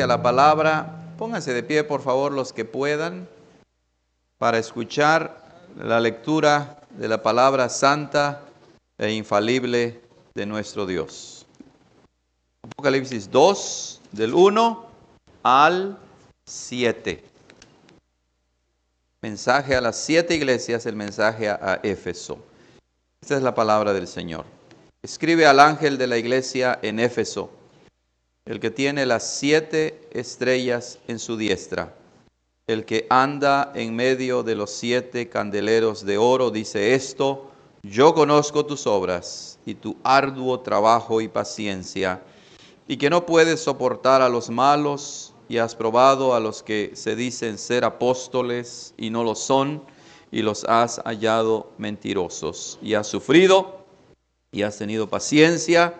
a la palabra. Pónganse de pie, por favor, los que puedan, para escuchar la lectura de la palabra santa e infalible de nuestro Dios. Apocalipsis 2, del 1 al 7. Mensaje a las 7 iglesias, el mensaje a Éfeso. Esta es la palabra del Señor. Escribe al ángel de la iglesia en Éfeso, el que tiene las 7 estrellas en su diestra, el que anda en medio de los 7 candeleros de oro, dice esto: yo conozco tus obras y tu arduo trabajo y paciencia, y que no puedes soportar a los malos, y has probado a los que se dicen ser apóstoles y no lo son, y los has hallado mentirosos, y has sufrido y has tenido paciencia,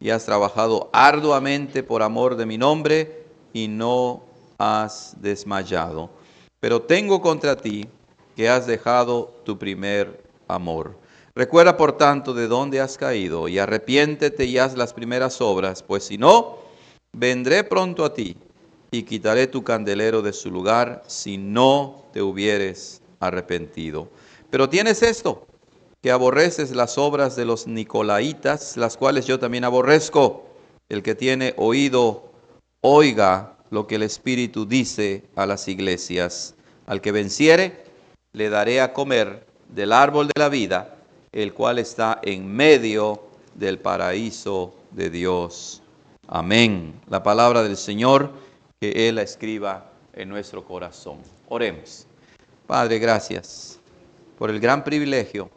y has trabajado arduamente por amor de mi nombre, y no has desmayado. Pero tengo contra ti que has dejado tu primer amor. Recuerda, por tanto, de dónde has caído, y arrepiéntete y haz las primeras obras, pues si no, vendré pronto a ti, y quitaré tu candelero de su lugar, si no te hubieres arrepentido. Pero tienes esto, que aborreces las obras de los nicolaitas, las cuales yo también aborrezco. El que tiene oído, oiga lo que el Espíritu dice a las iglesias. Al que venciere, le daré a comer del árbol de la vida, el cual está en medio del paraíso de Dios. Amén. La palabra del Señor, que Él la escriba en nuestro corazón. Oremos. Padre, gracias por el gran privilegio,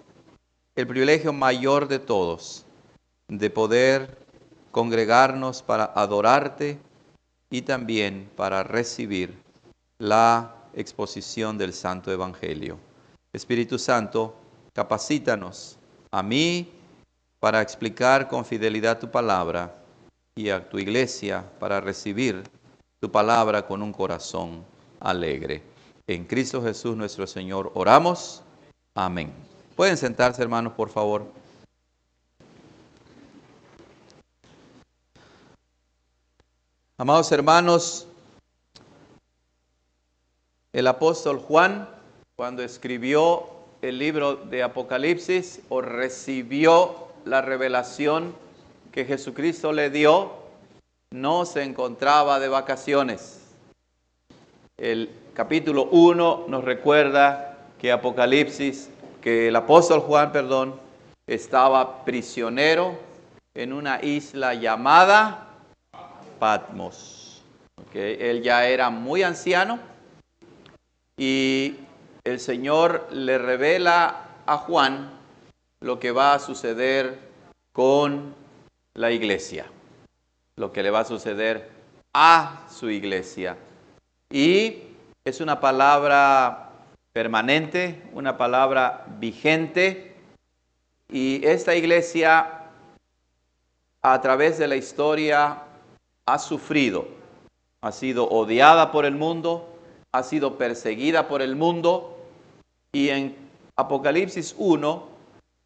el privilegio mayor de todos, de poder congregarnos para adorarte y también para recibir la exposición del Santo Evangelio. Espíritu Santo, capacítanos a mí para explicar con fidelidad tu palabra, y a tu iglesia para recibir tu palabra con un corazón alegre. En Cristo Jesús nuestro Señor oramos. Amén. Pueden sentarse, hermanos, por favor. Amados hermanos, el apóstol Juan, cuando escribió el libro de Apocalipsis, o recibió la revelación que Jesucristo le dio, no se encontraba de vacaciones. El capítulo 1 nos recuerda que el apóstol Juan, estaba prisionero en una isla llamada Patmos. Él ya era muy anciano y el Señor le revela a Juan lo que va a suceder con la iglesia, lo que le va a suceder a su iglesia. Y es una palabra permanente, una palabra vigente, y esta iglesia a través de la historia ha sufrido, ha sido odiada por el mundo, ha sido perseguida por el mundo, y en Apocalipsis 1,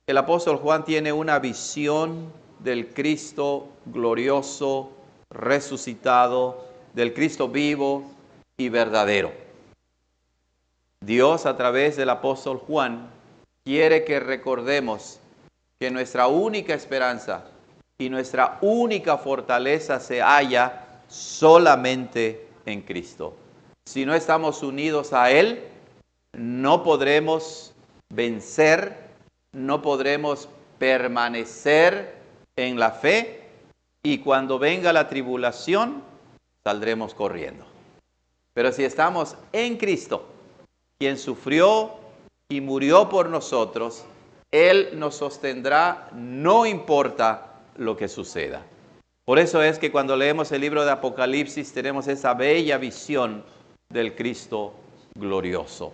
el apóstol Juan tiene una visión del Cristo glorioso, resucitado, del Cristo vivo y verdadero. Dios, a través del apóstol Juan, quiere que recordemos que nuestra única esperanza y nuestra única fortaleza se halla solamente en Cristo. Si no estamos unidos a Él, no podremos vencer, no podremos permanecer en la fe, y cuando venga la tribulación, saldremos corriendo. Pero si estamos en Cristo, quien sufrió y murió por nosotros, Él nos sostendrá, no importa lo que suceda. Por eso es que cuando leemos el libro de Apocalipsis tenemos esa bella visión del Cristo glorioso.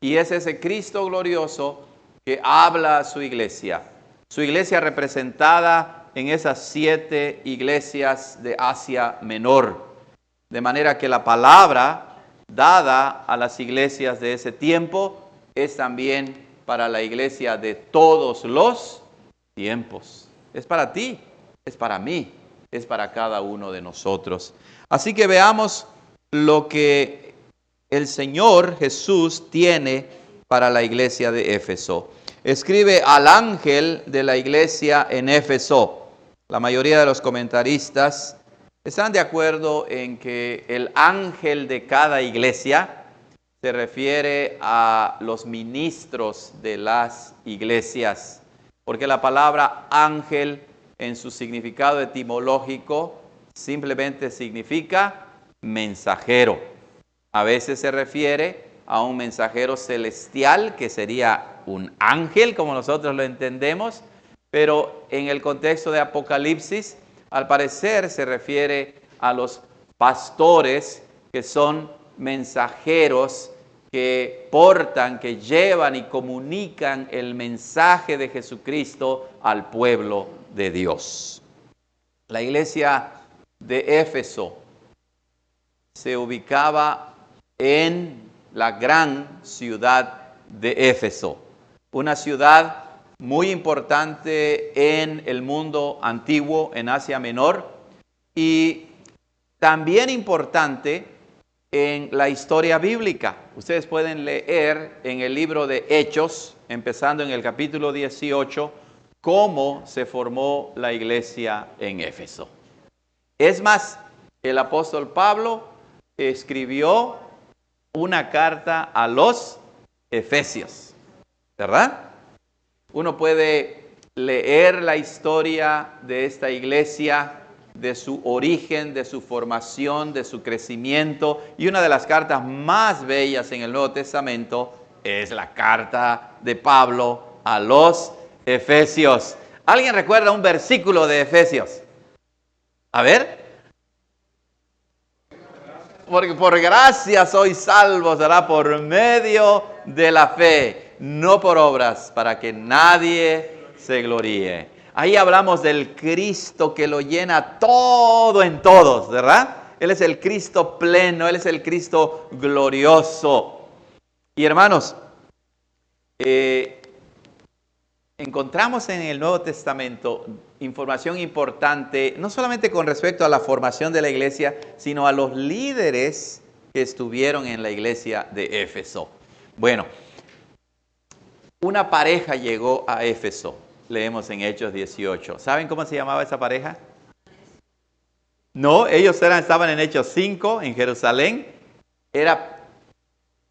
Y es ese Cristo glorioso que habla a su iglesia representada en esas 7 iglesias de Asia Menor. De manera que la palabra dada a las iglesias de ese tiempo es también para la iglesia de todos los tiempos. Es para ti, es para mí. es para cada uno de nosotros. Así que veamos lo que el Señor Jesús tiene para la iglesia de Éfeso. Escribe al ángel de la iglesia en Éfeso. La mayoría de los comentaristas están de acuerdo en que el ángel de cada iglesia se refiere a los ministros de las iglesias, porque la palabra ángel en su significado etimológico simplemente significa mensajero. A veces se refiere a un mensajero celestial, que sería un ángel, como nosotros lo entendemos, pero en el contexto de Apocalipsis, al parecer se refiere a los pastores, que son mensajeros que portan, que llevan y comunican el mensaje de Jesucristo al pueblo de Dios. La iglesia de Éfeso se ubicaba en la gran ciudad de Éfeso, una ciudad muy importante en el mundo antiguo, en Asia Menor, y también importante en la historia bíblica. Ustedes pueden leer en el libro de Hechos, empezando en el capítulo 18, cómo se formó la iglesia en Éfeso. Es más, el apóstol Pablo escribió una carta a los Efesios, ¿verdad? Uno puede leer la historia de esta iglesia, de su origen, de su formación, de su crecimiento, y una de las cartas más bellas en el Nuevo Testamento es la carta de Pablo a los Efesios. ¿Alguien recuerda un versículo de Efesios? A ver. Porque por gracia sois salvos, será por medio de la fe, no por obras, para que nadie se gloríe. Ahí hablamos del Cristo que lo llena todo en todos, ¿verdad? Él es el Cristo pleno, Él es el Cristo glorioso. Y hermanos, encontramos en el Nuevo Testamento información importante, no solamente con respecto a la formación de la iglesia, sino a los líderes que estuvieron en la iglesia de Éfeso. Bueno, una pareja llegó a Éfeso, leemos en Hechos 18. ¿Saben cómo se llamaba esa pareja? No, ellos estaban en Hechos 5, en Jerusalén. Era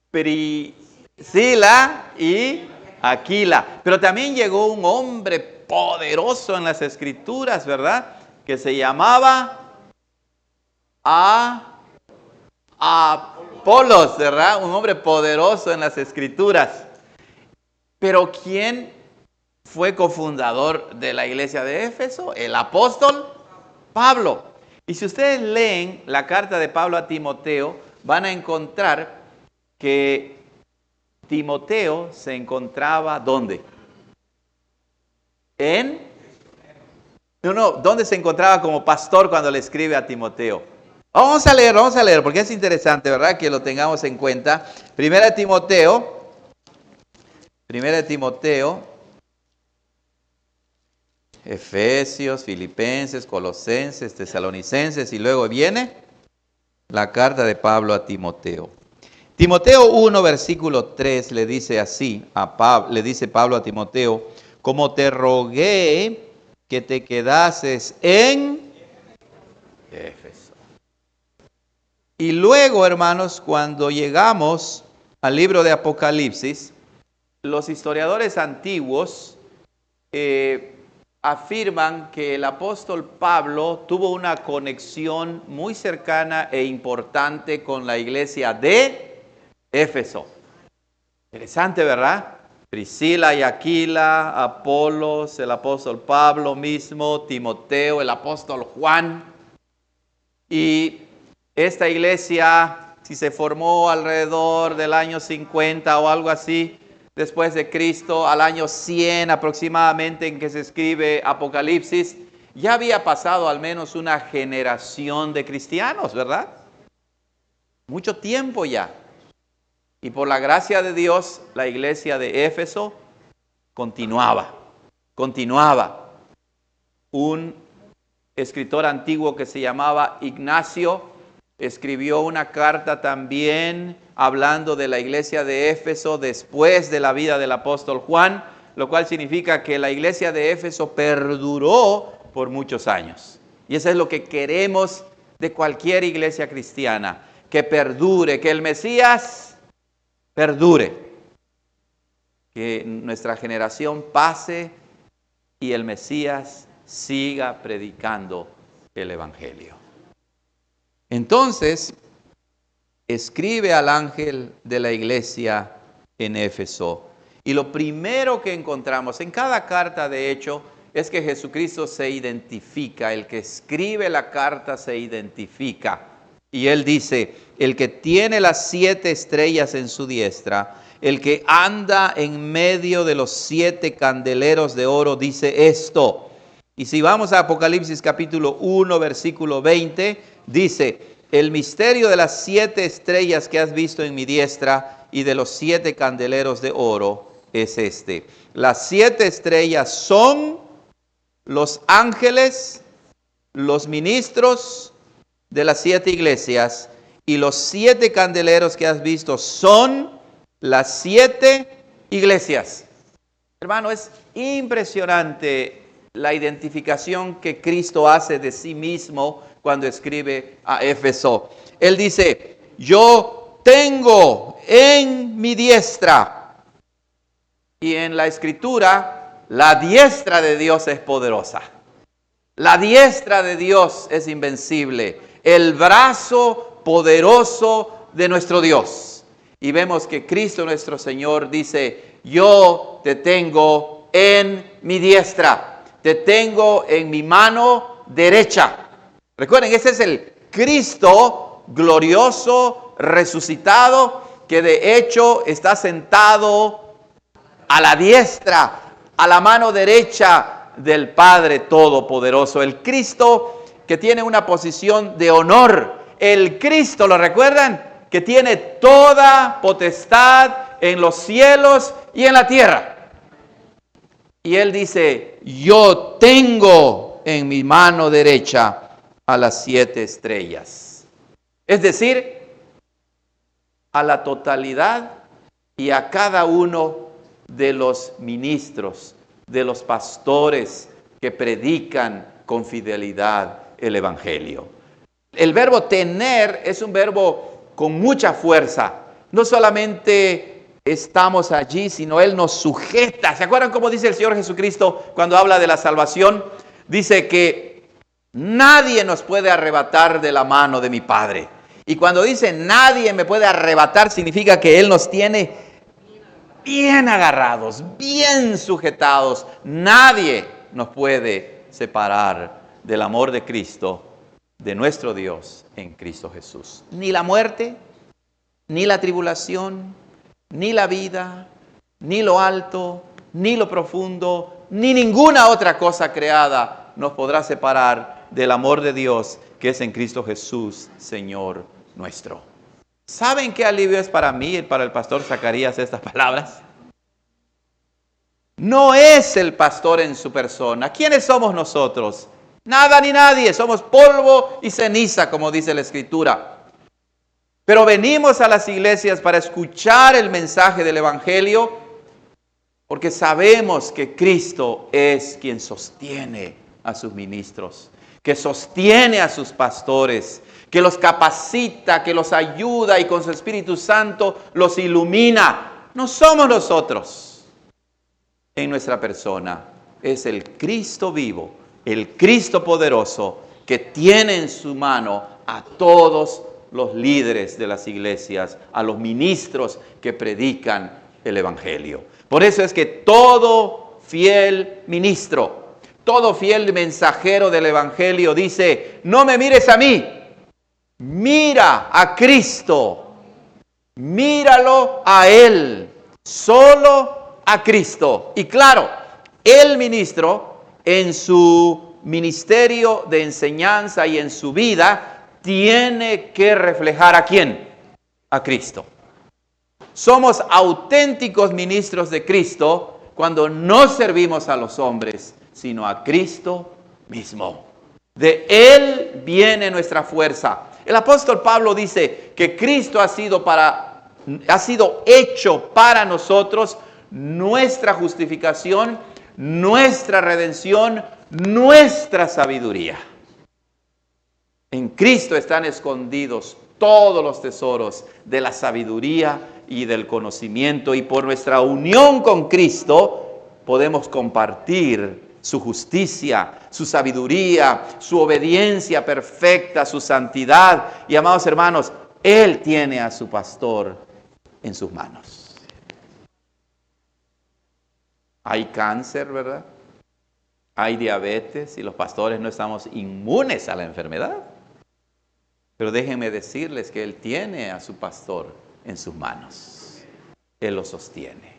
Priscila y Aquila. Pero también llegó un hombre poderoso en las Escrituras, ¿verdad? Que se llamaba Apolos, ¿verdad? Un hombre poderoso en las Escrituras. Pero ¿quién fue cofundador de la iglesia de Éfeso? El apóstol Pablo. Y si ustedes leen la carta de Pablo a Timoteo, van a encontrar que Timoteo se encontraba, ¿dónde? ¿Dónde se encontraba como pastor cuando le escribe a Timoteo? Vamos a leer, porque es interesante, ¿verdad? Que lo tengamos en cuenta. Primera de Timoteo, Efesios, Filipenses, Colosenses, Tesalonicenses, y luego viene la carta de Pablo a Timoteo. Timoteo 1, versículo 3 le dice así, le dice Pablo a Timoteo: como te rogué que te quedases en Éfeso. Y luego, hermanos, cuando llegamos al libro de Apocalipsis, los historiadores antiguos afirman que el apóstol Pablo tuvo una conexión muy cercana e importante con la iglesia de Éfeso. Interesante, ¿verdad? Priscila y Aquila, Apolos, el apóstol Pablo mismo, Timoteo, el apóstol Juan. Y esta iglesia, si se formó alrededor del año 50 o algo así, después de Cristo, al año 100 aproximadamente en que se escribe Apocalipsis, ya había pasado al menos una generación de cristianos, ¿verdad? Mucho tiempo ya. Y por la gracia de Dios, la iglesia de Éfeso continuaba. Un escritor antiguo que se llamaba Ignacio, escribió una carta también hablando de la iglesia de Éfeso después de la vida del apóstol Juan, lo cual significa que la iglesia de Éfeso perduró por muchos años. Y eso es lo que queremos de cualquier iglesia cristiana, que perdure, que el Mesías perdure, que nuestra generación pase y el Mesías siga predicando el Evangelio. Entonces, escribe al ángel de la iglesia en Éfeso. Y lo primero que encontramos en cada carta, de hecho, es que Jesucristo se identifica. El que escribe la carta se identifica. Y él dice, el que tiene las 7 estrellas en su diestra, el que anda en medio de los 7 candeleros de oro, dice esto. Y si vamos a Apocalipsis capítulo 1, versículo 20, dice, el misterio de las 7 estrellas que has visto en mi diestra y de los 7 candeleros de oro es este. Las 7 estrellas son los ángeles, los ministros de las 7 iglesias, y los 7 candeleros que has visto son las 7 iglesias. Hermano, es impresionante la identificación que Cristo hace de sí mismo cuando escribe a Éfeso. Él dice, yo tengo en mi diestra. Y en la Escritura, la diestra de Dios es poderosa. La diestra de Dios es invencible. El brazo poderoso de nuestro Dios. Y vemos que Cristo nuestro Señor dice, yo te tengo en mi diestra. Te tengo en mi mano derecha. Recuerden, ese es el Cristo glorioso, resucitado, que de hecho está sentado a la diestra, a la mano derecha del Padre Todopoderoso. El Cristo que tiene una posición de honor. El Cristo, ¿lo recuerdan? Que tiene toda potestad en los cielos y en la tierra. Y Él dice, yo tengo en mi mano derecha a las 7 estrellas. Es decir, a la totalidad y a cada uno de los ministros, de los pastores que predican con fidelidad el Evangelio. El verbo tener es un verbo con mucha fuerza. No solamente estamos allí, sino Él nos sujeta. ¿Se acuerdan cómo dice el Señor Jesucristo cuando habla de la salvación? Dice que nadie nos puede arrebatar de la mano de mi Padre. Y cuando dice nadie me puede arrebatar, significa que Él nos tiene bien agarrados, bien sujetados. Nadie nos puede separar del amor de Cristo, de nuestro Dios en Cristo Jesús. Ni la muerte, ni la tribulación, ni la vida, ni lo alto, ni lo profundo, ni ninguna otra cosa creada nos podrá separar del amor de Dios que es en Cristo Jesús, Señor nuestro. ¿Saben qué alivio es para mí y para el pastor Zacarías estas palabras? No es el pastor en su persona. ¿Quiénes somos nosotros? Nada ni nadie. Somos polvo y ceniza, como dice la Escritura. Pero venimos a las iglesias para escuchar el mensaje del Evangelio, porque sabemos que Cristo es quien sostiene a sus ministros, que sostiene a sus pastores, que los capacita, que los ayuda y con su Espíritu Santo los ilumina. No somos nosotros en nuestra persona, es el Cristo vivo, el Cristo poderoso que tiene en su mano a todos los líderes de las iglesias, a los ministros que predican el Evangelio. Por eso es que todo fiel ministro, todo fiel mensajero del Evangelio dice, no me mires a mí, mira a Cristo, míralo a Él, solo a Cristo. Y claro, el ministro en su ministerio de enseñanza y en su vida tiene que reflejar ¿a quién? A Cristo. Somos auténticos ministros de Cristo cuando no servimos a los hombres, sino a Cristo mismo. De Él viene nuestra fuerza. El apóstol Pablo dice que Cristo ha sido hecho para nosotros nuestra justificación, nuestra redención, nuestra sabiduría. En Cristo están escondidos todos los tesoros de la sabiduría y del conocimiento, y por nuestra unión con Cristo podemos compartir su justicia, su sabiduría, su obediencia perfecta, su santidad. Y amados hermanos, Él tiene a su pastor en sus manos. Hay cáncer, ¿verdad? Hay diabetes y los pastores no estamos inmunes a la enfermedad. Pero déjenme decirles que Él tiene a su pastor en sus manos. Él lo sostiene.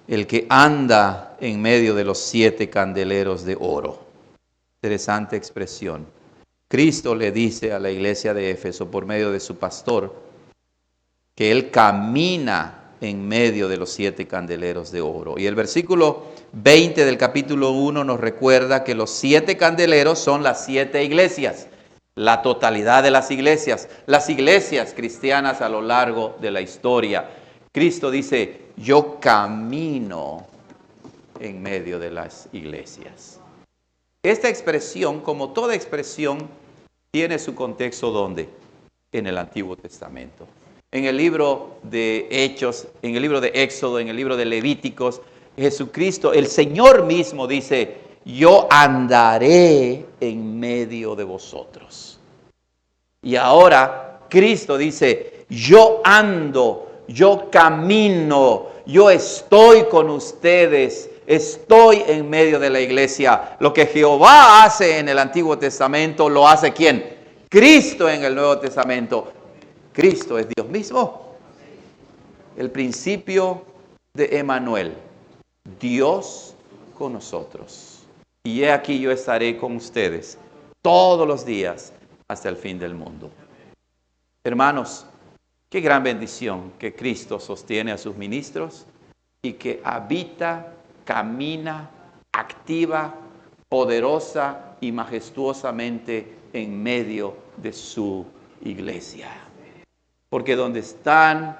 El que anda en medio de los 7 candeleros de oro. Interesante expresión. Cristo le dice a la iglesia de Éfeso por medio de su pastor que Él camina en medio de los 7 candeleros de oro. Y el versículo 20 del capítulo 1 nos recuerda que los 7 candeleros son las 7 iglesias, la totalidad de las iglesias cristianas a lo largo de la historia. Cristo dice, yo camino en medio de las iglesias. Esta expresión, como toda expresión, tiene su contexto ¿dónde? En el Antiguo Testamento. En el libro de Hechos, en el libro de Éxodo, en el libro de Levíticos, Jesucristo, el Señor mismo dice, yo andaré en medio de vosotros. Y ahora Cristo dice, yo ando, yo camino, yo estoy con ustedes, estoy en medio de la iglesia. Lo que Jehová hace en el Antiguo Testamento, ¿lo hace quién? Cristo en el Nuevo Testamento. Cristo es Dios mismo. El principio de Emmanuel, Dios con nosotros. Y he aquí yo estaré con ustedes todos los días hasta el fin del mundo. Hermanos, qué gran bendición que Cristo sostiene a sus ministros y que habita, camina, activa, poderosa y majestuosamente en medio de su iglesia. Porque donde están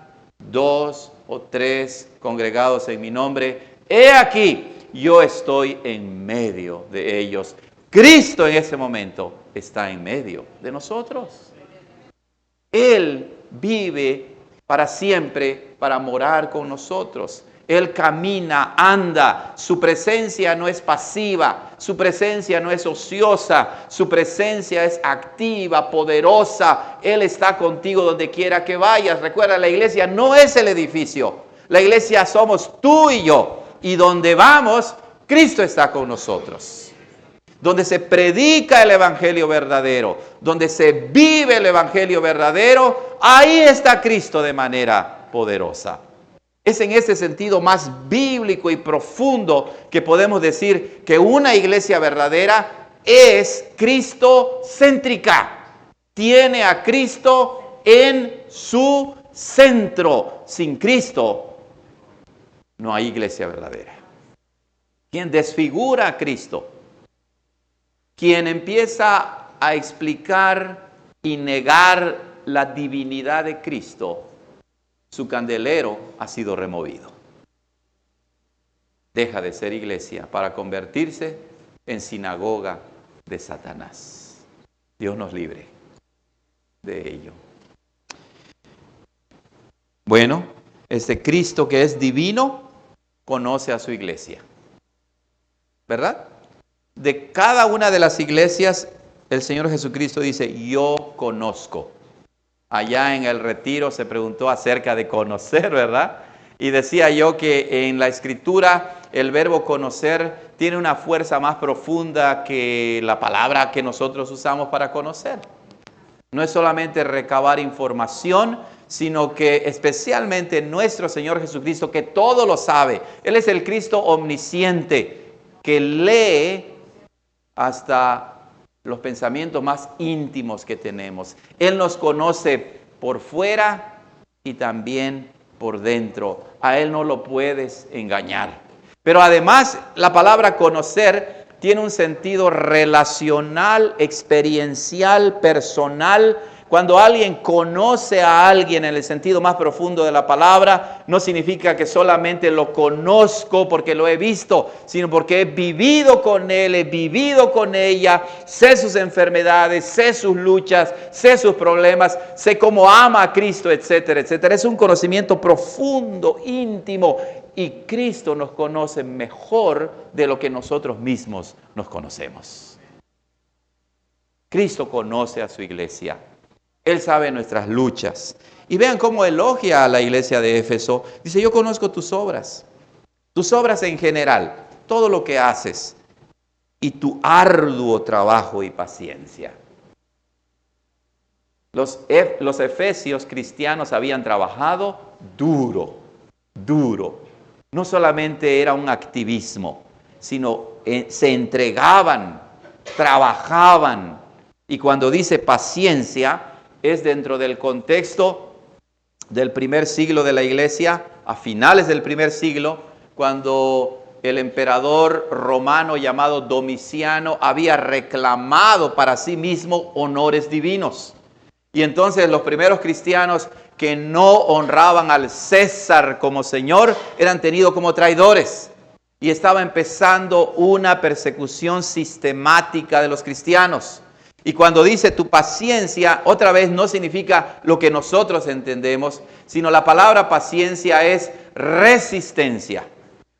2 o 3 congregados en mi nombre, he aquí, yo estoy en medio de ellos. Cristo en ese momento está en medio de nosotros. Él vive para siempre, para morar con nosotros. Él camina, anda. Su presencia no es pasiva, su presencia no es ociosa, su presencia es activa, poderosa. Él está contigo donde quiera que vayas. Recuerda, la iglesia no es el edificio. La iglesia somos tú y yo. Y donde vamos, Cristo está con nosotros. Donde se predica el evangelio verdadero, donde se vive el evangelio verdadero, ahí está Cristo de manera poderosa. Es en ese sentido más bíblico y profundo que podemos decir que una iglesia verdadera es cristocéntrica. Tiene a Cristo en su centro. Sin Cristo no hay iglesia verdadera. Quien desfigura a Cristo, quien empieza a explicar y negar la divinidad de Cristo, su candelero ha sido removido. Deja de ser iglesia para convertirse en sinagoga de Satanás. Dios nos libre de ello. Bueno, este Cristo que es divino conoce a su iglesia, ¿verdad? De cada una de las iglesias, el Señor Jesucristo dice, yo conozco. Allá en el retiro se preguntó acerca de conocer, ¿verdad? Y decía yo que en la Escritura el verbo conocer tiene una fuerza más profunda que la palabra que nosotros usamos para conocer. No es solamente recabar información, sino que especialmente nuestro Señor Jesucristo, que todo lo sabe. Él es el Cristo omnisciente, que lee hasta los pensamientos más íntimos que tenemos. Él nos conoce por fuera y también por dentro. A Él no lo puedes engañar. Pero además, la palabra conocer tiene un sentido relacional, experiencial, personal. Cuando alguien conoce a alguien en el sentido más profundo de la palabra, no significa que solamente lo conozco porque lo he visto, sino porque he vivido con él, he vivido con ella, sé sus enfermedades, sé sus luchas, sé sus problemas, sé cómo ama a Cristo, etcétera, etcétera. Es un conocimiento profundo, íntimo, y Cristo nos conoce mejor de lo que nosotros mismos nos conocemos. Cristo conoce a su iglesia. Él sabe nuestras luchas. Y vean cómo elogia a la iglesia de Éfeso. Dice, yo conozco tus obras en general, todo lo que haces, y tu arduo trabajo y paciencia. Los efesios cristianos habían trabajado duro. No solamente era un activismo, sino se entregaban, trabajaban. Y cuando dice paciencia, es dentro del contexto del primer siglo de la iglesia, a finales del primer siglo, cuando el emperador romano llamado Domiciano había reclamado para sí mismo honores divinos. Y entonces los primeros cristianos que no honraban al César como Señor eran tenidos como traidores. Y estaba empezando una persecución sistemática de los cristianos. Y cuando dice tu paciencia, otra vez no significa lo que nosotros entendemos, sino la palabra paciencia es resistencia.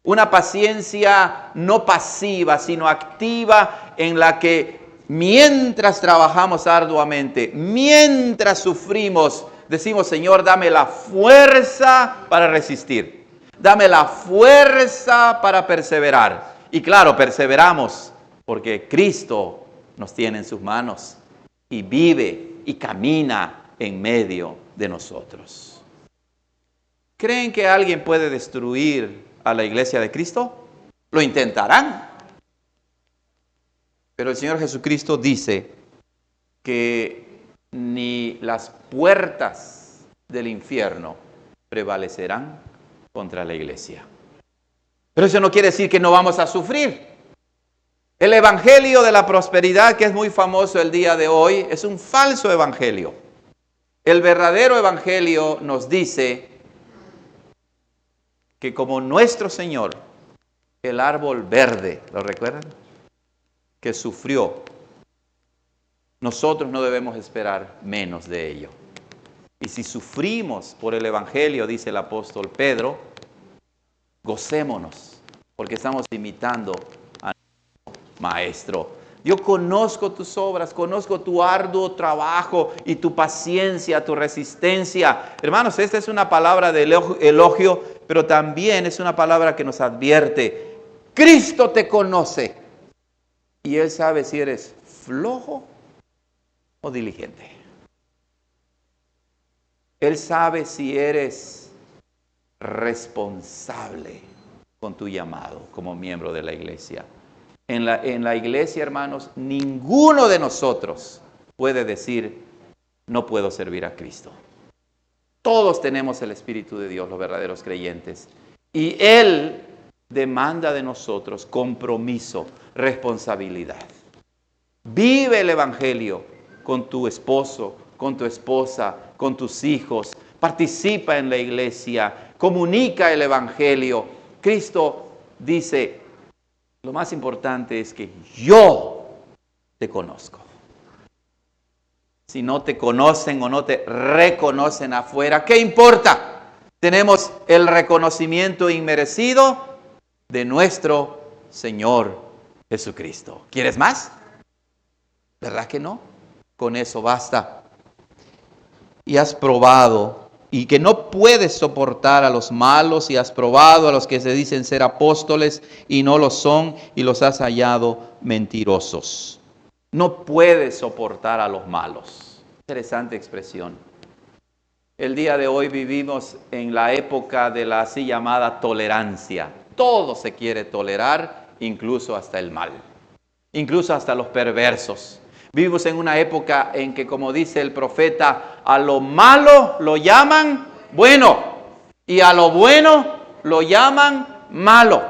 Una paciencia no pasiva, sino activa, en la que mientras trabajamos arduamente, mientras sufrimos, decimos, Señor, dame la fuerza para resistir. Dame la fuerza para perseverar. Y claro, perseveramos porque Cristo nos tiene en sus manos y vive y camina en medio de nosotros. ¿Creen que alguien puede destruir a la iglesia de Cristo? Lo intentarán. Pero el Señor Jesucristo dice que ni las puertas del infierno prevalecerán contra la iglesia. Pero eso no quiere decir que no vamos a sufrir. El evangelio de la prosperidad, que es muy famoso el día de hoy, es un falso evangelio. El verdadero evangelio nos dice que como nuestro Señor, el árbol verde, ¿lo recuerdan? Que sufrió, nosotros no debemos esperar menos de ello. Y si sufrimos por el evangelio, dice el apóstol Pedro, gocémonos, porque estamos imitando a nuestro Maestro. Yo conozco tus obras, conozco tu arduo trabajo y tu paciencia, tu resistencia. Hermanos, esta es una palabra de elogio, pero también es una palabra que nos advierte. Cristo te conoce y Él sabe si eres flojo o diligente. Él sabe si eres responsable con tu llamado como miembro de la iglesia. En la iglesia, hermanos, ninguno de nosotros puede decir, no puedo servir a Cristo. Todos tenemos el Espíritu de Dios, los verdaderos creyentes. Y Él demanda de nosotros compromiso, responsabilidad. Vive el Evangelio con tu esposo, con tu esposa, con tus hijos. Participa en la iglesia, comunica el Evangelio. Cristo dice, lo más importante es que yo te conozco. Si no te conocen o no te reconocen afuera, ¿qué importa? Tenemos el reconocimiento inmerecido de nuestro Señor Jesucristo. ¿Quieres más? ¿Verdad que no? Con eso basta. Y has probado y que no puedes soportar a los malos, y has probado a los que se dicen ser apóstoles y no lo son, y los has hallado mentirosos. No puedes soportar a los malos. Interesante expresión. El día de hoy vivimos en la época de la así llamada tolerancia. Todo se quiere tolerar, incluso hasta el mal, incluso hasta los perversos. Vivimos en una época en que, como dice el profeta, a lo malo lo llaman bueno y a lo bueno lo llaman malo.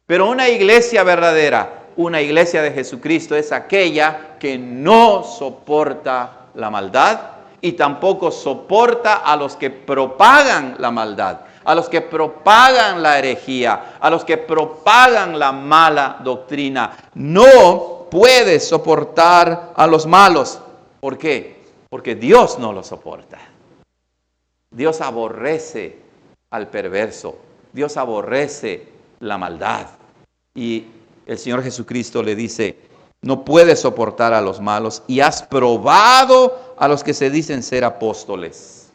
Pero una iglesia verdadera una iglesia de Jesucristo es aquella que no soporta la maldad y tampoco soporta a los que propagan la maldad, a los que propagan la herejía, a los que propagan la mala doctrina. No puede soportar a los malos. ¿Por qué? Porque Dios no lo soporta. Dios aborrece al perverso. Dios aborrece la maldad. Y el Señor Jesucristo le dice, no puedes soportar a los malos y has probado a los que se dicen ser apóstoles.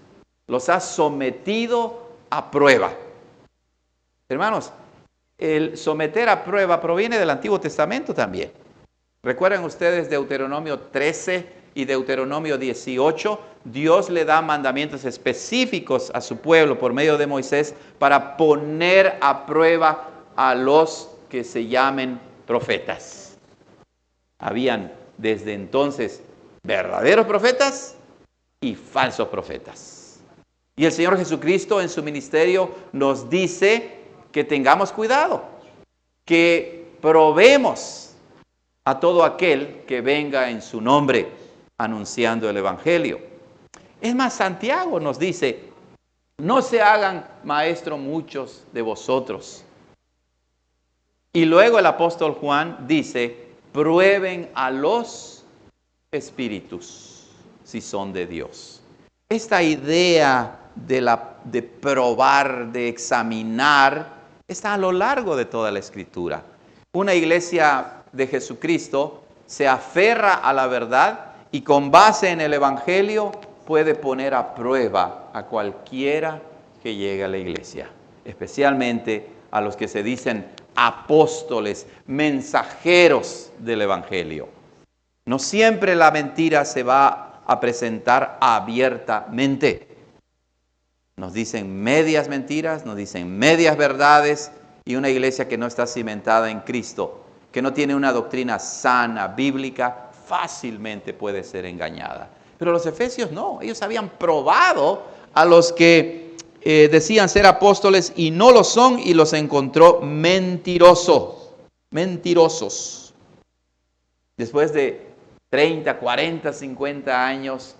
Los has sometido a prueba. Hermanos, el someter a prueba proviene del Antiguo Testamento también. ¿Recuerdan ustedes Deuteronomio 13 y Deuteronomio 18? Dios le da mandamientos específicos a su pueblo por medio de Moisés para poner a prueba a los que se llamen profetas. Habían desde entonces verdaderos profetas y falsos profetas. Y el Señor Jesucristo en su ministerio nos dice que tengamos cuidado, que probemos a todo aquel que venga en su nombre anunciando el Evangelio. Es más, Santiago nos dice, no se hagan maestros muchos de vosotros. Y luego el apóstol Juan dice, prueben a los espíritus si son de Dios. Esta idea de probar, de examinar, está a lo largo de toda la Escritura. Una iglesia de Jesucristo se aferra a la verdad y con base en el Evangelio puede poner a prueba a cualquiera que llegue a la iglesia, especialmente a los que se dicen apóstoles, mensajeros del Evangelio. No siempre la mentira se va a presentar abiertamente. Nos dicen medias mentiras, nos dicen medias verdades, y una iglesia que no está cimentada en Cristo, que no tiene una doctrina sana, bíblica, fácilmente puede ser engañada. Pero los efesios no, ellos habían probado a los que decían ser apóstoles y no lo son, y los encontró mentirosos. Después de 30, 40, 50 años,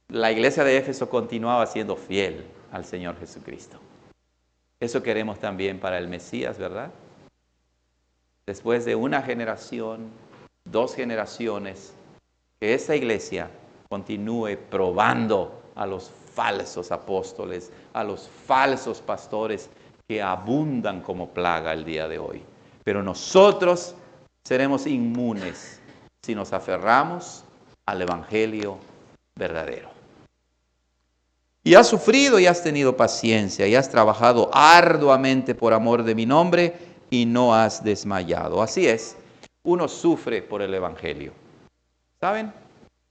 la iglesia de Éfeso continuaba siendo fiel al Señor Jesucristo. Eso queremos también para el Mesías, ¿verdad? Después de una generación, 2 generaciones, que esa iglesia continúe probando a los falsos apóstoles, a los falsos pastores que abundan como plaga el día de hoy. Pero nosotros seremos inmunes si nos aferramos al Evangelio verdadero. Y has sufrido y has tenido paciencia y has trabajado arduamente por amor de mi nombre y no has desmayado. Así es, uno sufre por el Evangelio. ¿Saben?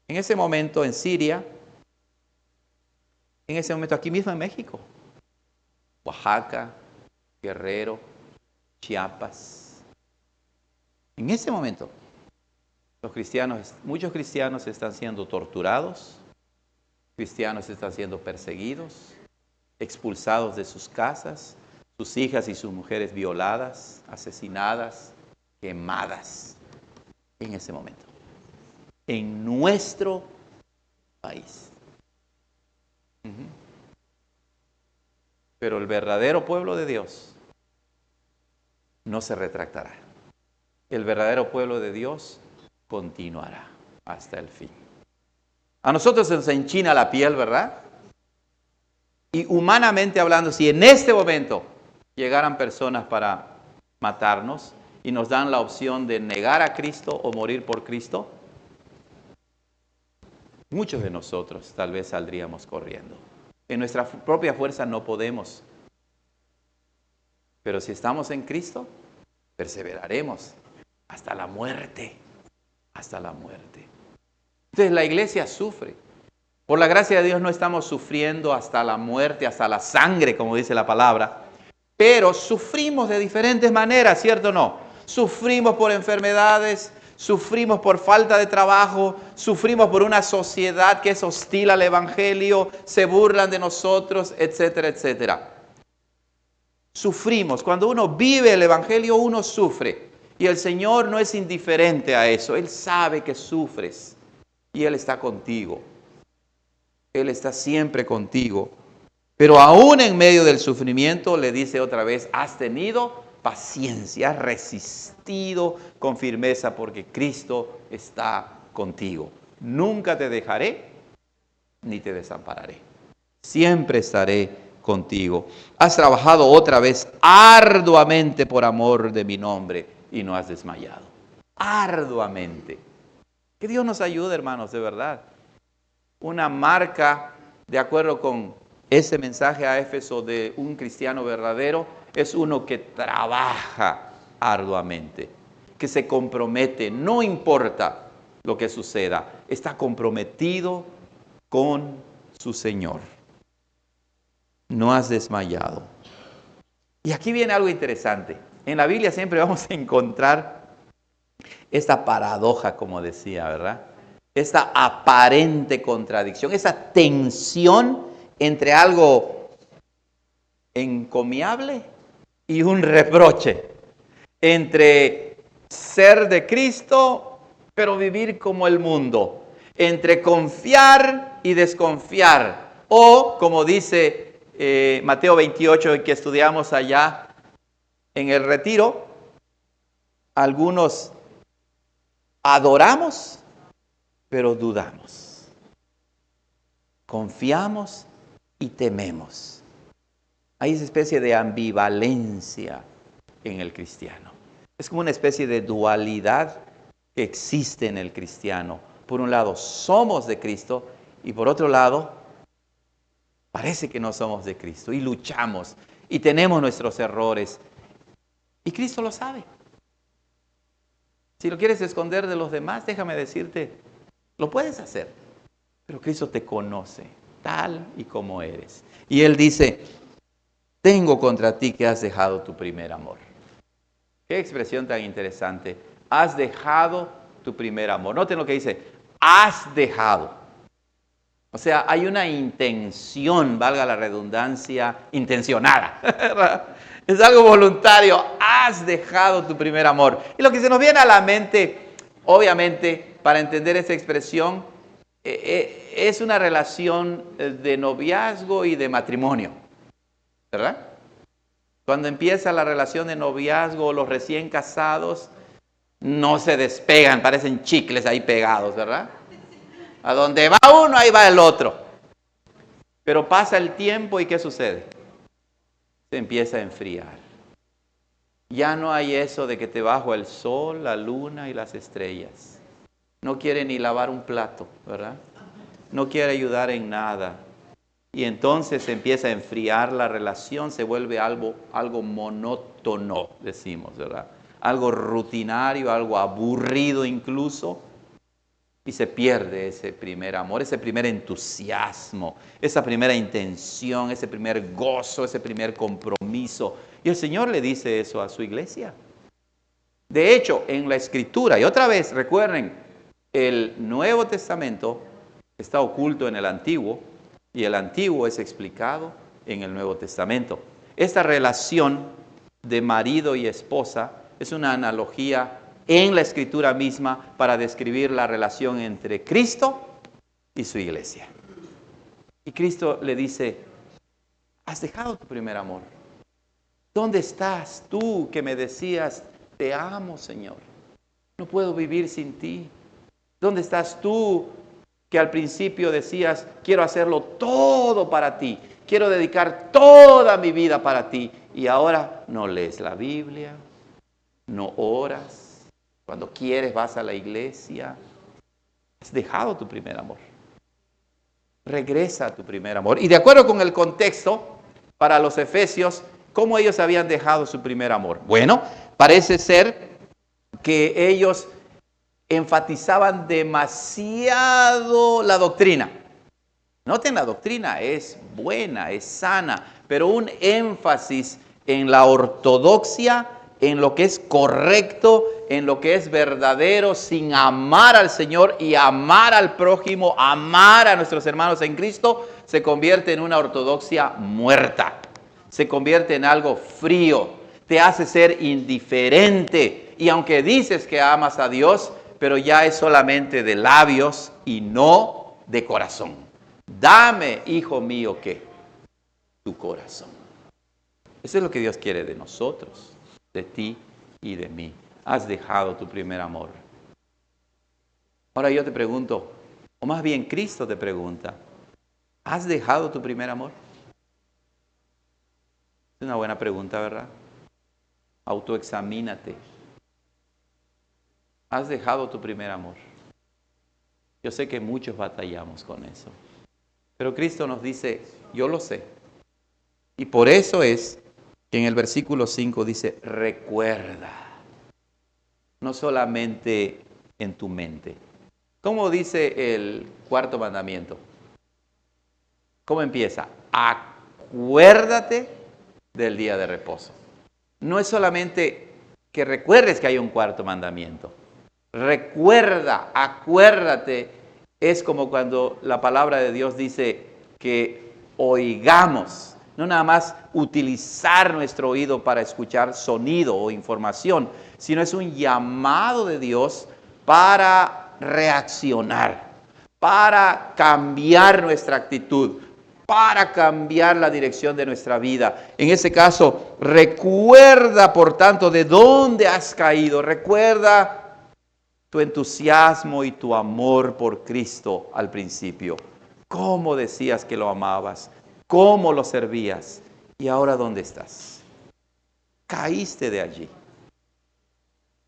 En ese momento en Siria, en ese momento aquí mismo en México, Oaxaca, Guerrero, Chiapas, en ese momento muchos cristianos están siendo torturados, cristianos están siendo perseguidos, expulsados de sus casas, sus hijas y sus mujeres violadas, asesinadas, quemadas, en ese momento, en nuestro país. Pero el verdadero pueblo de Dios no se retractará. El verdadero pueblo de Dios continuará hasta el fin. A nosotros se nos enchina la piel, ¿verdad? Y humanamente hablando, si en este momento llegaran personas para matarnos y nos dan la opción de negar a Cristo o morir por Cristo, muchos de nosotros tal vez saldríamos corriendo. En nuestra propia fuerza no podemos. Pero si estamos en Cristo, perseveraremos hasta la muerte. Hasta la muerte. Entonces la iglesia sufre. Por la gracia de Dios no estamos sufriendo hasta la muerte, hasta la sangre, como dice la palabra. Pero sufrimos de diferentes maneras, ¿cierto o no? Sufrimos por enfermedades, sufrimos por falta de trabajo, sufrimos por una sociedad que es hostil al Evangelio, se burlan de nosotros, etcétera, etcétera. Sufrimos. Cuando uno vive el Evangelio, uno sufre. Y el Señor no es indiferente a eso. Él sabe que sufres y Él está contigo. Él está siempre contigo. Pero aún en medio del sufrimiento, le dice otra vez, has tenido paciencia, has resistido con firmeza porque Cristo está contigo. Nunca te dejaré ni te desampararé. Siempre estaré contigo. Has trabajado otra vez arduamente por amor de mi nombre y no has desmayado. Arduamente. Que Dios nos ayude, hermanos, de verdad. Una marca, de acuerdo con ese mensaje a Éfeso de un cristiano verdadero, es uno que trabaja arduamente, que se compromete, no importa lo que suceda, está comprometido con su Señor. No has desmayado. Y aquí viene algo interesante. En la Biblia siempre vamos a encontrar esta paradoja, como decía, ¿verdad? Esta aparente contradicción, esa tensión entre algo encomiable y un reproche. Entre ser de Cristo, pero vivir como el mundo. Entre confiar y desconfiar. O, como dice Mateo 28, que estudiamos allá en el retiro, algunos adoramos, pero dudamos. Confiamos y tememos. Hay esa especie de ambivalencia en el cristiano. Es como una especie de dualidad que existe en el cristiano. Por un lado, somos de Cristo y por otro lado, parece que no somos de Cristo y luchamos y tenemos nuestros errores. Y Cristo lo sabe. Si lo quieres esconder de los demás, déjame decirte, lo puedes hacer. Pero Cristo te conoce tal y como eres. Y Él dice, tengo contra ti que has dejado tu primer amor. Qué expresión tan interesante. Has dejado tu primer amor. Noten lo que dice, has dejado. O sea, hay una intención, valga la redundancia, intencionada. Es algo voluntario. Has dejado tu primer amor. Y lo que se nos viene a la mente, obviamente, para entender esa expresión, es una relación de noviazgo y de matrimonio. ¿Verdad? Cuando empieza la relación de noviazgo, los recién casados no se despegan, parecen chicles ahí pegados, ¿verdad? A donde va uno, ahí va el otro. Pero pasa el tiempo y ¿qué sucede? Se empieza a enfriar. Ya no hay eso de que te bajo el sol, la luna y las estrellas. No quiere ni lavar un plato, ¿verdad? No quiere ayudar en nada. Y entonces se empieza a enfriar la relación, se vuelve algo monótono, decimos, ¿verdad? Algo rutinario, algo aburrido incluso. Y se pierde ese primer amor, ese primer entusiasmo, esa primera intención, ese primer gozo, ese primer compromiso. Y el Señor le dice eso a su iglesia. De hecho, en la Escritura, y otra vez, recuerden, el Nuevo Testamento está oculto en el Antiguo, y el Antiguo es explicado en el Nuevo Testamento. Esta relación de marido y esposa es una analogía en la Escritura misma para describir la relación entre Cristo y su iglesia. Y Cristo le dice, has dejado tu primer amor. ¿Dónde estás tú que me decías, te amo, Señor? No puedo vivir sin ti. ¿Dónde estás tú que al principio decías, quiero hacerlo todo para ti? Quiero dedicar toda mi vida para ti. Y ahora no lees la Biblia, no oras. Cuando quieres vas a la iglesia. Has dejado tu primer amor. Regresa a tu primer amor. Y de acuerdo con el contexto, para los efesios, ¿cómo ellos habían dejado su primer amor? Bueno, parece ser que ellos enfatizaban demasiado la doctrina. Noten, la doctrina es buena, es sana, pero un énfasis en la ortodoxia, en lo que es correcto, en lo que es verdadero, sin amar al Señor y amar al prójimo, amar a nuestros hermanos en Cristo, se convierte en una ortodoxia muerta. Se convierte en algo frío, te hace ser indiferente Y aunque dices que amas a Dios, pero ya es solamente de labios y no de corazón. Dame, hijo mío, ¿qué? Tu corazón. Eso es lo que Dios quiere de nosotros, de ti y de mí. Has dejado tu primer amor. Ahora yo te pregunto, o más bien Cristo te pregunta, ¿has dejado tu primer amor? Es una buena pregunta, ¿verdad? Autoexamínate. ¿Has dejado tu primer amor? Yo sé que muchos batallamos con eso. Pero Cristo nos dice, yo lo sé. Y por eso es que en el versículo 5 dice, recuerda. No solamente en tu mente. ¿Cómo dice el cuarto mandamiento? ¿Cómo empieza? Acuérdate del día de reposo. No es solamente que recuerdes que hay un cuarto mandamiento. Recuerda, acuérdate. Es como cuando la palabra de Dios dice que oigamos. No nada más utilizar nuestro oído para escuchar sonido o información, sino es un llamado de Dios para reaccionar, para cambiar nuestra actitud, para cambiar la dirección de nuestra vida. En ese caso, recuerda, por tanto, de dónde has caído. Recuerda tu entusiasmo y tu amor por Cristo al principio. ¿Cómo decías que lo amabas? ¿Cómo lo servías? ¿Y ahora dónde estás? Caíste de allí.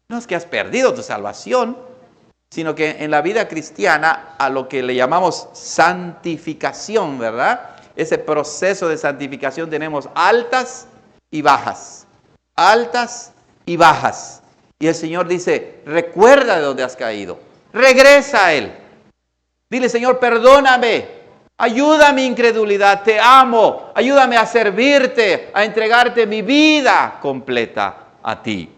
No es que has perdido tu salvación, sino que en la vida cristiana, a lo que le llamamos santificación, ¿verdad? Ese proceso de santificación tenemos altas y bajas. Altas y bajas. Y el Señor dice, recuerda de dónde has caído. Regresa a Él. Dile, Señor, perdóname. Ayuda a mi incredulidad. Te amo. Ayúdame a servirte, a entregarte mi vida completa a ti.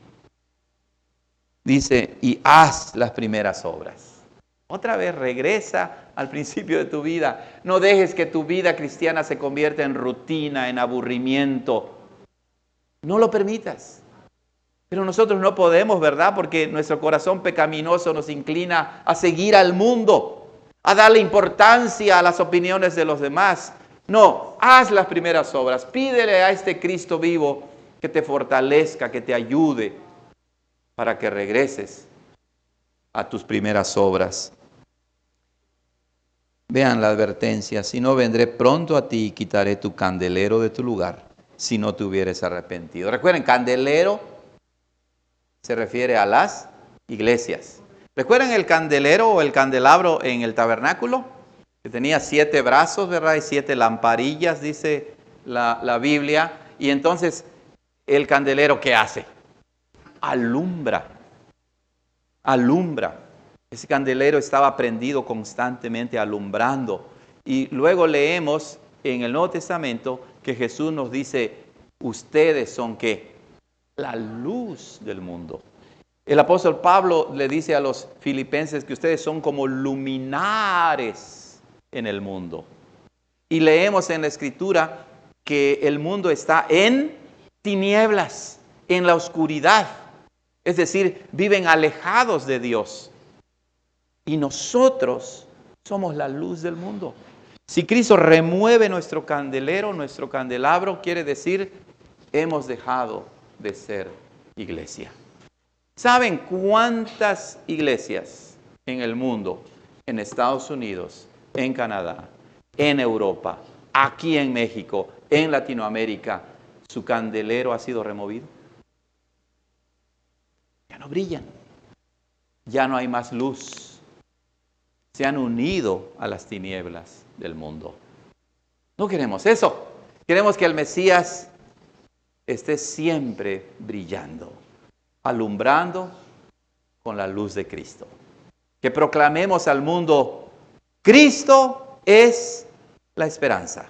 Dice, y haz las primeras obras. Otra vez regresa al principio de tu vida. No dejes que tu vida cristiana se convierta en rutina, en aburrimiento. No lo permitas. Pero nosotros no podemos, ¿verdad? Porque nuestro corazón pecaminoso nos inclina a seguir al mundo, a darle importancia a las opiniones de los demás. No, haz las primeras obras. Pídele a este Cristo vivo que te fortalezca, que te ayude para que regreses a tus primeras obras. Vean la advertencia, si no vendré pronto a ti y quitaré tu candelero de tu lugar, si no te hubieres arrepentido. Recuerden, candelero se refiere a las iglesias. ¿Recuerdan el candelero o el candelabro en el tabernáculo? Que tenía 7 brazos, ¿verdad? Y 7 lamparillas, dice la Biblia. Y entonces, ¿el candelero qué hace? Alumbra. Alumbra. Ese candelero estaba prendido constantemente, alumbrando. Y luego leemos en el Nuevo Testamento que Jesús nos dice, ustedes son ¿qué? La luz del mundo. El apóstol Pablo le dice a los filipenses que ustedes son como luminares en el mundo. Y leemos en la Escritura que el mundo está en tinieblas, en la oscuridad. Es decir, viven alejados de Dios. Y nosotros somos la luz del mundo. Si Cristo remueve nuestro candelero, nuestro candelabro, quiere decir, hemos dejado de ser iglesia. ¿Saben cuántas iglesias en el mundo, en Estados Unidos, en Canadá, en Europa, aquí en México, en Latinoamérica, su candelero ha sido removido? Ya no brillan, ya no hay más luz. Se han unido a las tinieblas del mundo. No queremos eso. Queremos que el Mesías esté siempre brillando, alumbrando con la luz de Cristo. Que proclamemos al mundo, Cristo es la esperanza.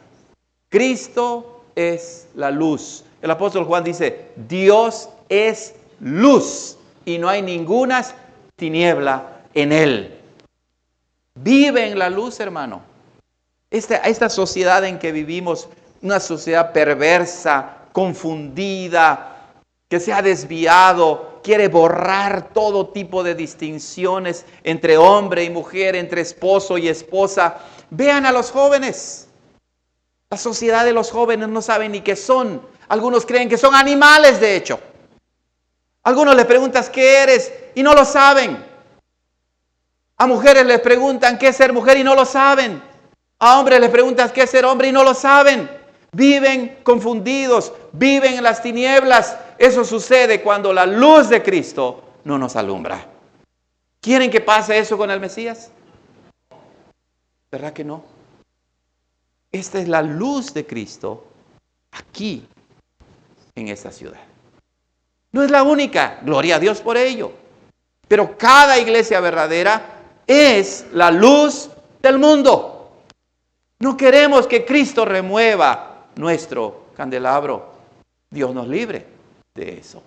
Cristo es la luz. El apóstol Juan dice, Dios es luz y no hay ninguna tiniebla en Él. Vive en la luz, hermano. Esta sociedad en que vivimos, una sociedad perversa, confundida, que se ha desviado quiere borrar todo tipo de distinciones entre hombre y mujer, entre esposo y esposa. Vean a los jóvenes. La sociedad de los jóvenes no sabe ni qué son. Algunos creen que son animales, de hecho. Algunos les preguntas qué eres y no lo saben. A mujeres les preguntan qué es ser mujer y no lo saben. A hombres les preguntas qué es ser hombre y no lo saben. Viven confundidos, viven en las tinieblas. Eso sucede cuando la luz de Cristo no nos alumbra. ¿Quieren que pase eso con el Mesías? ¿Verdad que no? Esta es la luz de Cristo aquí, en esta ciudad. No es la única, gloria a Dios por ello. Pero cada iglesia verdadera es la luz del mundo. No queremos que Cristo remueva nuestro candelabro. Dios nos libre de eso.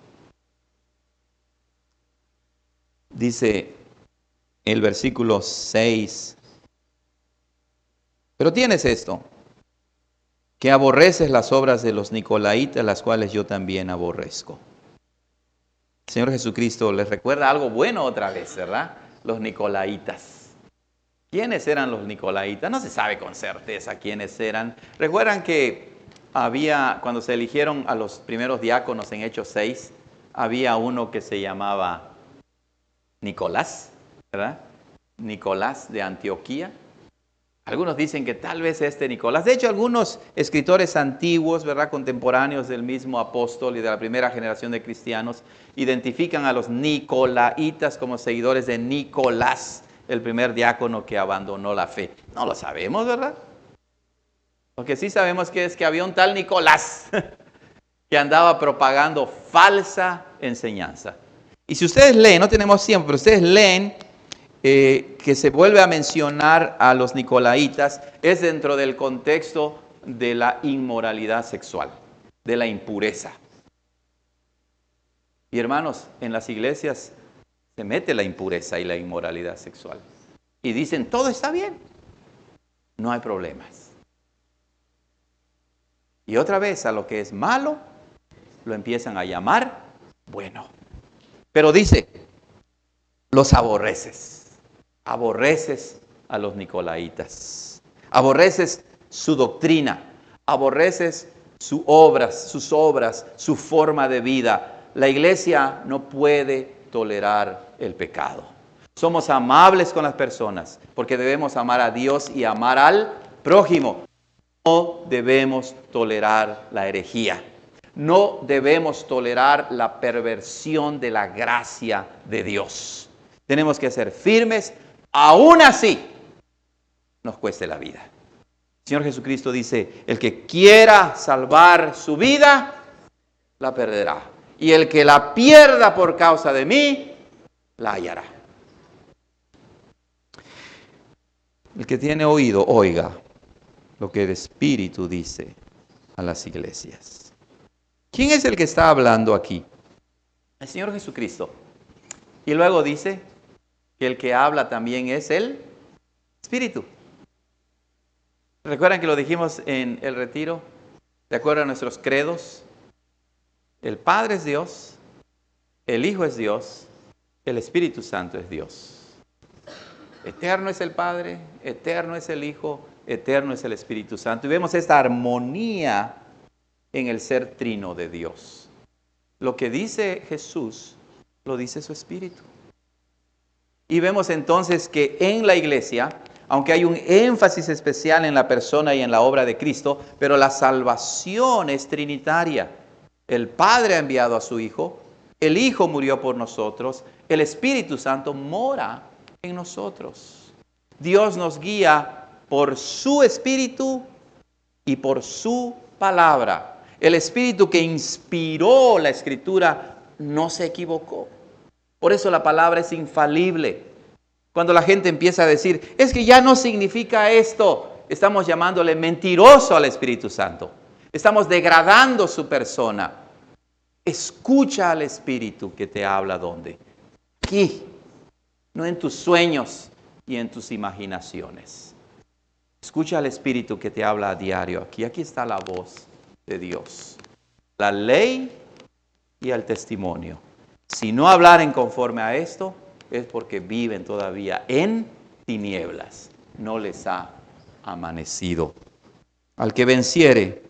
Dice el versículo 6. Pero tienes esto, que aborreces las obras de los nicolaítas, las cuales yo también aborrezco. El Señor Jesucristo les recuerda algo bueno otra vez, ¿verdad? Los nicolaítas. ¿Quiénes eran los nicolaítas? No se sabe con certeza quiénes eran. Recuerdan que cuando se eligieron a los primeros diáconos en Hechos 6, había uno que se llamaba Nicolás, ¿verdad? Nicolás de Antioquía. Algunos dicen que tal vez Nicolás, de hecho algunos escritores antiguos, ¿verdad?, contemporáneos del mismo apóstol y de la primera generación de cristianos, identifican a los nicolaitas como seguidores de Nicolás, el primer diácono que abandonó la fe. No lo sabemos, ¿verdad? Lo que sí sabemos es que había un tal Nicolás que andaba propagando falsa enseñanza. Y si ustedes leen, no tenemos tiempo, pero ustedes leen que se vuelve a mencionar a los nicolaitas, es dentro del contexto de la inmoralidad sexual, de la impureza. Y hermanos, en las iglesias se mete la impureza y la inmoralidad sexual. Y dicen, todo está bien, no hay problemas. Y otra vez, a lo que es malo, lo empiezan a llamar bueno. Pero dice, los aborreces. Aborreces a los nicolaitas. Aborreces su doctrina. Aborreces sus obras, su forma de vida. La iglesia no puede tolerar el pecado. Somos amables con las personas porque debemos amar a Dios y amar al prójimo. No debemos tolerar la herejía. No debemos tolerar la perversión de la gracia de Dios. Tenemos que ser firmes, aún así nos cueste la vida. El Señor Jesucristo dice, el que quiera salvar su vida, la perderá. Y el que la pierda por causa de mí, la hallará. El que tiene oído, oiga lo que el Espíritu dice a las iglesias. ¿Quién es el que está hablando aquí? El Señor Jesucristo. Y luego dice que el que habla también es el Espíritu. ¿Recuerdan que lo dijimos en el retiro? De acuerdo a nuestros credos, el Padre es Dios, el Hijo es Dios, el Espíritu Santo es Dios. Eterno es el Padre, eterno es el Hijo, eterno es el Espíritu Santo. Y vemos esta armonía en el ser trino de Dios. Lo que dice Jesús, lo dice su Espíritu. Y vemos entonces que en la iglesia, aunque hay un énfasis especial en la persona y en la obra de Cristo, pero la salvación es trinitaria. El Padre ha enviado a su Hijo, el Hijo murió por nosotros, el Espíritu Santo mora en nosotros. Dios nos guía por su Espíritu y por su palabra. El Espíritu que inspiró la Escritura no se equivocó. Por eso la palabra es infalible. Cuando la gente empieza a decir, es que ya no significa esto, estamos llamándole mentiroso al Espíritu Santo. Estamos degradando su persona. Escucha al Espíritu que te habla ¿dónde? Aquí, no en tus sueños y en tus imaginaciones. Escucha al Espíritu que te habla a diario aquí. Aquí está la voz de Dios. La ley y el testimonio. Si no hablaren conforme a esto, es porque viven todavía en tinieblas. No les ha amanecido. Al que venciere,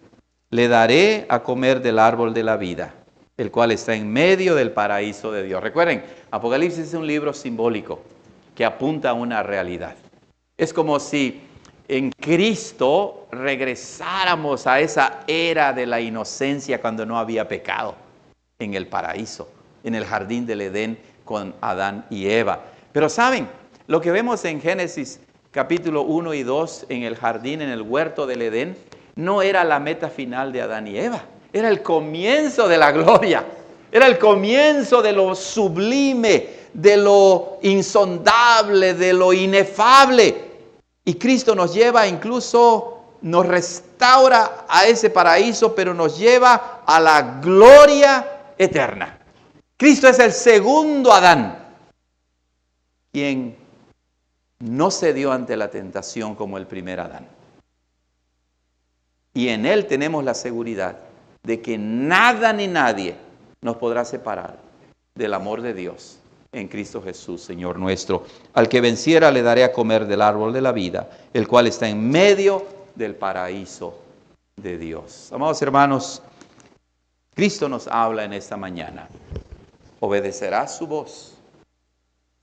le daré a comer del árbol de la vida, el cual está en medio del paraíso de Dios. Recuerden, Apocalipsis es un libro simbólico que apunta a una realidad. Es como si en Cristo regresáramos a esa era de la inocencia cuando no había pecado en el paraíso, en el jardín del Edén con Adán y Eva. Pero ¿saben? Lo que vemos en Génesis capítulo 1 y 2 en el jardín, en el huerto del Edén, no era la meta final de Adán y Eva. Era el comienzo de la gloria. Era el comienzo de lo sublime, de lo insondable, de lo inefable. Y Cristo nos lleva, incluso nos restaura a ese paraíso, pero nos lleva a la gloria eterna. Cristo es el segundo Adán, quien no cedió ante la tentación como el primer Adán. Y en Él tenemos la seguridad de que nada ni nadie nos podrá separar del amor de Dios en Cristo Jesús, Señor nuestro. Al que venciera le daré a comer del árbol de la vida, el cual está en medio del paraíso de Dios. Amados hermanos, Cristo nos habla en esta mañana. Obedecerá su voz.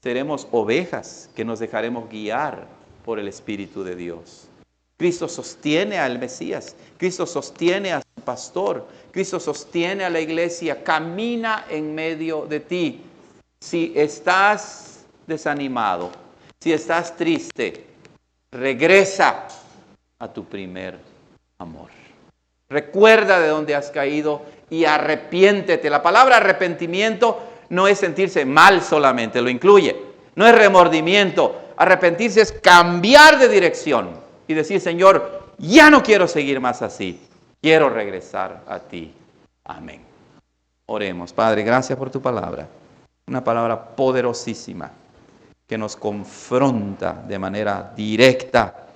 Seremos ovejas que nos dejaremos guiar por el Espíritu de Dios. Cristo sostiene al Mesías. Cristo sostiene a su pastor. Cristo sostiene a la iglesia. Camina en medio de ti. Si estás desanimado, si estás triste, regresa a tu primer amor. Recuerda de dónde has caído y arrepiéntete. La palabra arrepentimiento no es sentirse mal solamente, lo incluye. No es remordimiento. Arrepentirse es cambiar de dirección y decir, Señor, ya no quiero seguir más así. Quiero regresar a ti. Amén. Oremos. Padre, gracias por tu palabra. Una palabra poderosísima que nos confronta de manera directa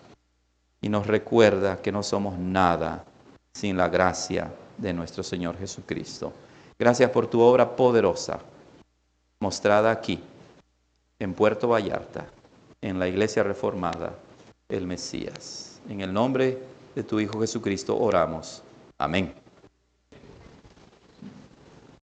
y nos recuerda que no somos nada sin la gracia de nuestro Señor Jesucristo. Gracias por tu obra poderosa mostrada aquí en Puerto Vallarta, en la Iglesia Reformada, el Mesías. En el nombre de tu Hijo Jesucristo oramos. Amén.